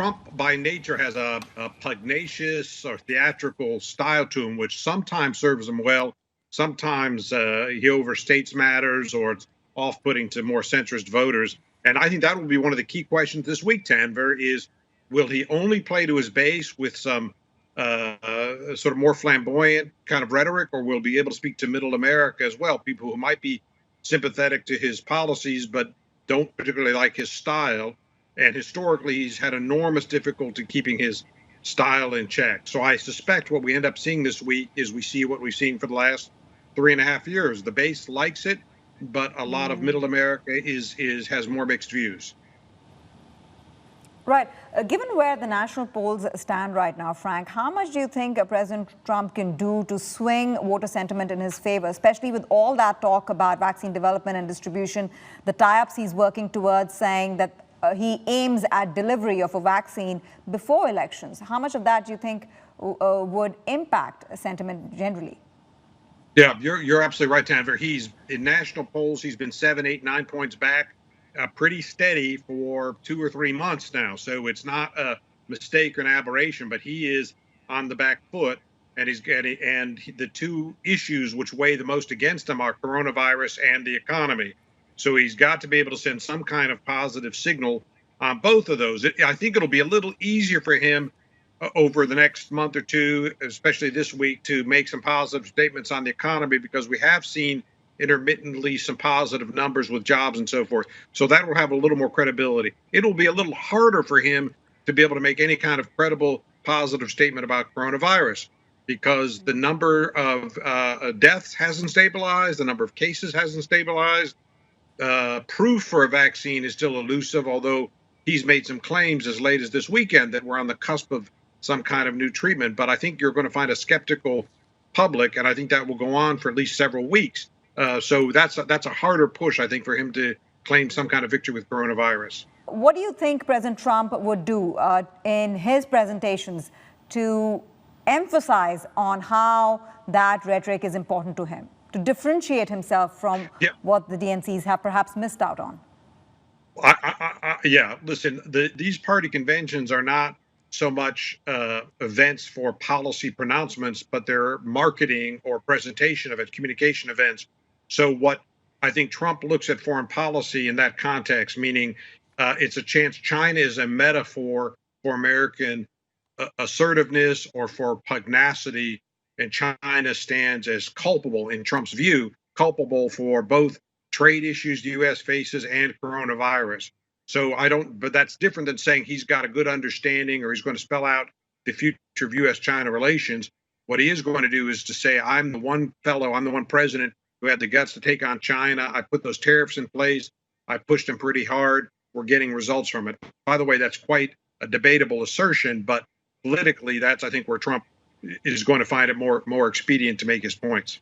Trump by nature has a pugnacious or theatrical style to him, which sometimes serves him well. Sometimes he overstates matters or it's off-putting to more centrist voters. And I think that will be one of the key questions this week, Tanver, is will he only play to his base with some sort of more flamboyant kind of rhetoric, or will be able to speak to middle America as well, people who might be sympathetic to his policies but don't particularly like his style. And historically, he's had enormous difficulty keeping his style in check. So I suspect what we end up seeing this week is we see what we've seen for the last 3.5 years. The base likes it, but a lot of middle America has more mixed views. Right. Given where the national polls stand right now, Frank, how much do you think President Trump can do to swing voter sentiment in his favor, especially with all that talk about vaccine development and distribution, the tie-ups he's working towards, saying that he aims at delivery of a vaccine before elections? How much of that do you think would impact sentiment generally? Yeah, you're absolutely right, Tanver. He's in national polls. He's been 7, 8, 9 points back, pretty steady for 2 or 3 months now. So it's not a mistake or an aberration, but he is on the back foot, and the two issues which weigh the most against him are coronavirus and the economy. So he's got to be able to send some kind of positive signal on both of those. I think it'll be a little easier for him over the next month or two, especially this week, to make some positive statements on the economy, because we have seen intermittently some positive numbers with jobs and so forth. So that will have a little more credibility. It'll be a little harder for him to be able to make any kind of credible positive statement about coronavirus, because the number of deaths hasn't stabilized, the number of cases hasn't stabilized. Proof for a vaccine is still elusive, although he's made some claims as late as this weekend that we're on the cusp of some kind of new treatment. But I think you're going to find a skeptical public, and I think that will go on for at least several weeks. So that's a harder push, I think, for him to claim some kind of victory with coronavirus. What do you think President Trump would do in his presentations to emphasize on how that rhetoric is important to him, to differentiate himself from what the DNCs have perhaps missed out on? Listen, these party conventions are not so much events for policy pronouncements, but they're marketing or presentation events, communication events. So what I think Trump looks at foreign policy in that context, meaning it's a chance. China is a metaphor for American assertiveness or for pugnacity. And China stands as culpable, in Trump's view, culpable for both trade issues the U.S. faces and coronavirus. So but that's different than saying he's got a good understanding or he's going to spell out the future of U.S.-China relations. What he is going to do is to say, I'm the one president who had the guts to take on China. I put those tariffs in place. I pushed them pretty hard. We're getting results from it. By the way, that's quite a debatable assertion, but politically, that's, I think, where Trump is going to find it more expedient to make his points.